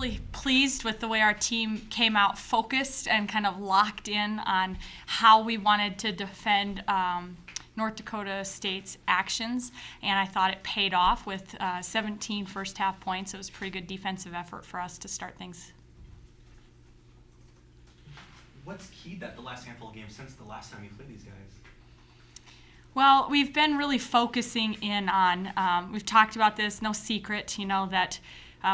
really pleased with the way our team came out focused and kind of locked in on how we wanted to defend North Dakota State's actions, and I thought it paid off with 17 first half points. It was a pretty good defensive effort for us to start things. What's keyed that the last handful of games since the last time you played these guys? Well, we've been really focusing in on, we've talked about this, no secret, that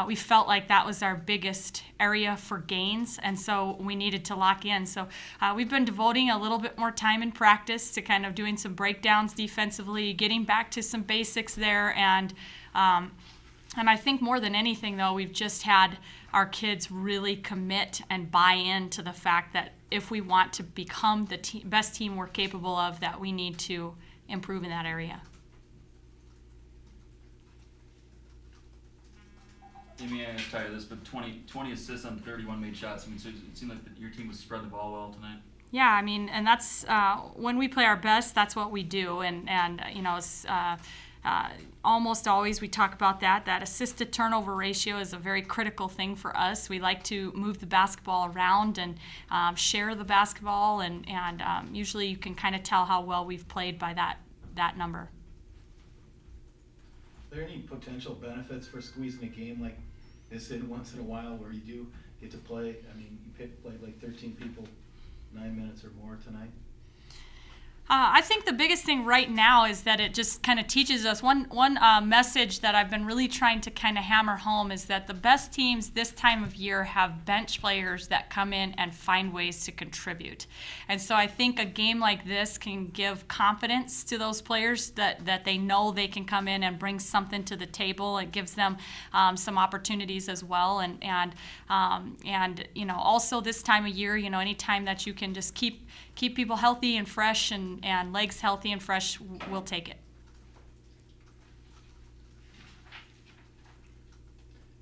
we felt like that was our biggest area for gains, and so we needed to lock in. So we've been devoting a little bit more time in practice to kind of doing some breakdowns defensively, getting back to some basics there, and I think more than anything, though, we've just had our kids really commit and buy into the fact that if we want to become the best team we're capable of, that we need to improve in that area. Amy, I just tell you this, but 20 assists on 31 made shots. I mean, so it seemed like your team was spread the ball well tonight. Yeah, I mean, and that's when we play our best, that's what we do. And it's almost always we talk about that assist to turnover ratio is a very critical thing for us. We like to move the basketball around and share the basketball, and usually you can kind of tell how well we've played by that number. Are there any potential benefits for squeezing a game like this in once in a while where you do get to play? I mean, you played like 13 people 9 minutes or more tonight. I think the biggest thing right now is that it just kind of teaches us one message that I've been really trying to kind of hammer home is that the best teams this time of year have bench players that come in and find ways to contribute. And so I think a game like this can give confidence to those players that they know they can come in and bring something to the table. It gives them some opportunities as well. And also this time of year, anytime that you can just keep people healthy and fresh and legs healthy and fresh, we'll take it.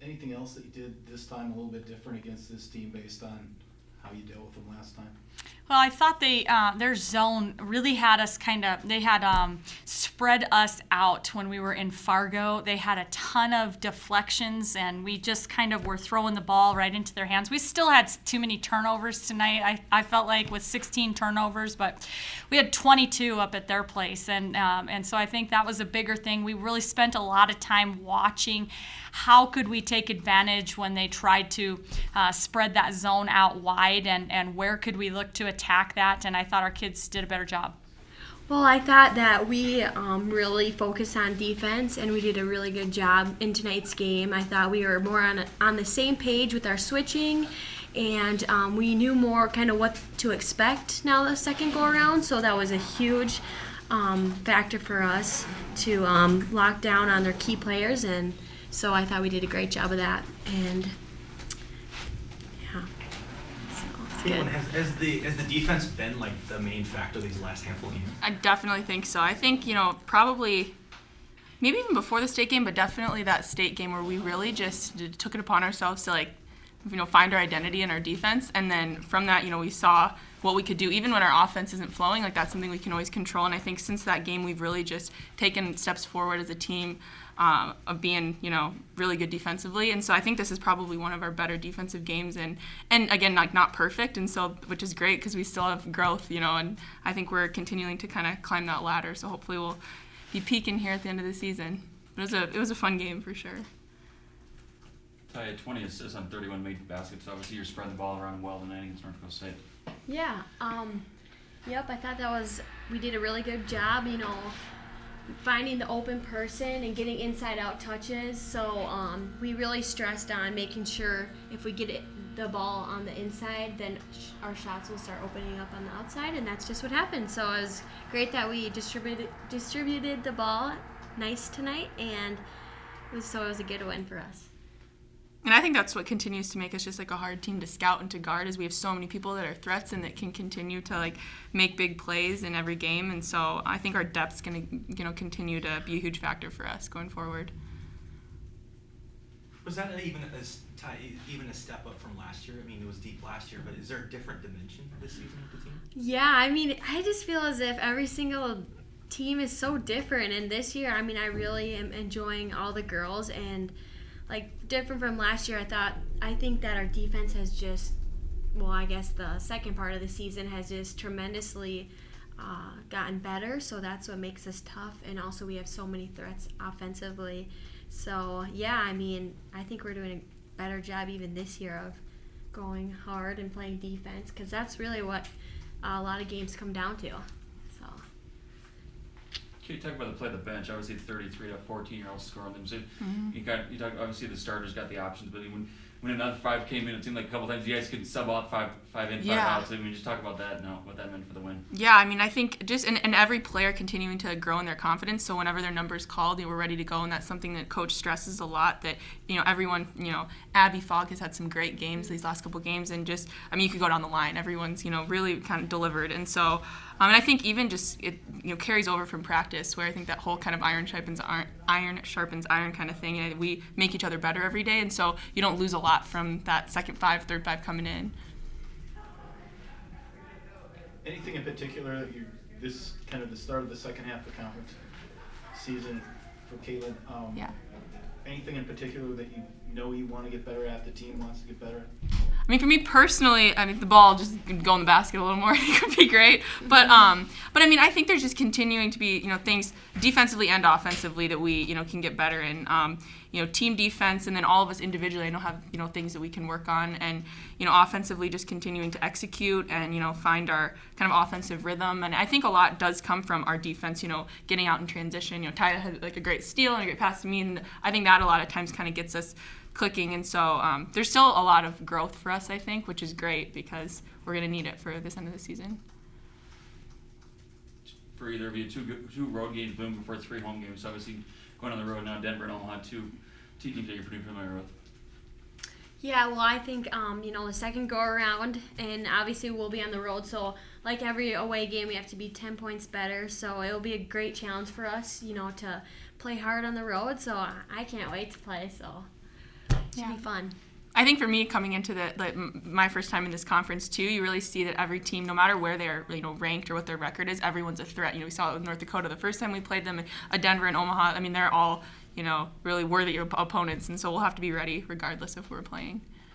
Anything else that you did this time a little bit different against this team based on how you dealt with them last time? Well, I thought their zone really had us they had spread us out when we were in Fargo. They had a ton of deflections, and we just kind of were throwing the ball right into their hands. We still had too many turnovers tonight, I felt like, with 16 turnovers, but we had 22 up at their place, and so I think that was a bigger thing. We really spent a lot of time watching how could we take advantage when they tried to spread that zone out wide, and where could we look to attack that, and I thought our kids did a better job. Well, I thought that we really focused on defense, and we did a really good job in tonight's game. I thought we were more on the same page with our switching, and we knew more kind of what to expect now the second go-around, so that was a huge factor for us to lock down on their key players, and so I thought we did a great job of that, and yeah, so it's good. Has the defense been like the main factor these last handful of games? I definitely think so. I think, probably maybe even before the state game, but definitely that state game where we really just took it upon ourselves to find our identity in our defense, and then from that, we saw what we could do even when our offense isn't flowing. Like, that's something we can always control, and I think since that game we've really just taken steps forward as a team of being, really good defensively, and so I think this is probably one of our better defensive games, and again, not perfect, and so, which is great because we still have growth, and I think we're continuing to kind of climb that ladder, so hopefully we'll be peaking here at the end of the season. It was a fun game for sure. I had 20 assists on 31 made baskets, so obviously you're spreading the ball around well tonight against North Dakota State. Yeah, yep, I thought we did a really good job, finding the open person and getting inside-out touches. So we really stressed on making sure if we get the ball on the inside, then our shots will start opening up on the outside, and that's just what happened. So it was great that we distributed the ball nice tonight, and it was a good win for us. And I think that's what continues to make us just like a hard team to scout and to guard, is we have so many people that are threats and that can continue to make big plays in every game. And so I think our depth's going to continue to be a huge factor for us going forward. Was that even a step up from last year? I mean, it was deep last year, but is there a different dimension this season with the team? Yeah, I mean, I just feel as if every single team is so different, and this year, I mean, I really am enjoying all the girls, and like different from last year. I think that our defense has just, well, I guess the second part of the season has just tremendously gotten better. So that's what makes us tough, and also we have so many threats offensively. So yeah, I mean, I think we're doing a better job even this year of going hard and playing defense, because that's really what a lot of games come down to. So. Can you talk about the play of the bench? Obviously, 33 to 14-year-olds scoring them. So Mm-hmm. you talk. Obviously, the starters got the options, but when another 5 came in, it seemed like a couple times you guys could sub out 5 in, 5 Yeah. out. So just talk about that and what that meant for the win. Yeah, I mean, I think just and every player continuing to grow in their confidence. So whenever their number's called, they were ready to go, and that's something that coach stresses a lot. That everyone, Abby Fogg has had some great games these last couple games, and just you could go down the line. Everyone's really kind of delivered, and so and I think even just it carries over from practice, where I think that whole kind of iron sharpens iron kind of thing, and we make each other better every day, and so you don't lose a lot from that second 5, third 5 coming in. Anything in particular that this kind of the start of the second half of the conference season for Caitlin? Yeah. Anything in particular that you want to get better at, the team wants to get better at? I mean, for me personally, I mean, the ball just go in the basket a little more, I think would be great. But I mean, I think there's just continuing to be, things defensively and offensively that we, can get better in. Team defense, and then all of us individually, I know have, things that we can work on, and, offensively just continuing to execute and, find our kind of offensive rhythm. And I think a lot does come from our defense, getting out in transition. Taya had like a great steal and a great pass to me, and I think that a lot of times kind of gets us clicking. And so there's still a lot of growth for us, I think, which is great because we're going to need it for this end of the season. For either of you, two road games, boom, before 3 home games. So obviously going on the road now, Denver and Omaha, two teams that you're pretty familiar with. Yeah, well, I think, the second go-around, and obviously we'll be on the road, so like every away game, we have to be 10 points better, so it'll be a great challenge for us, to play hard on the road, so I can't wait to play, so it should be fun. I think for me, coming into my first time in this conference too, you really see that every team, no matter where they're ranked or what their record is, everyone's a threat. We saw it with North Dakota the first time we played them, Denver and Omaha. I mean, they're all really worthy opponents, and so we'll have to be ready regardless if we're playing.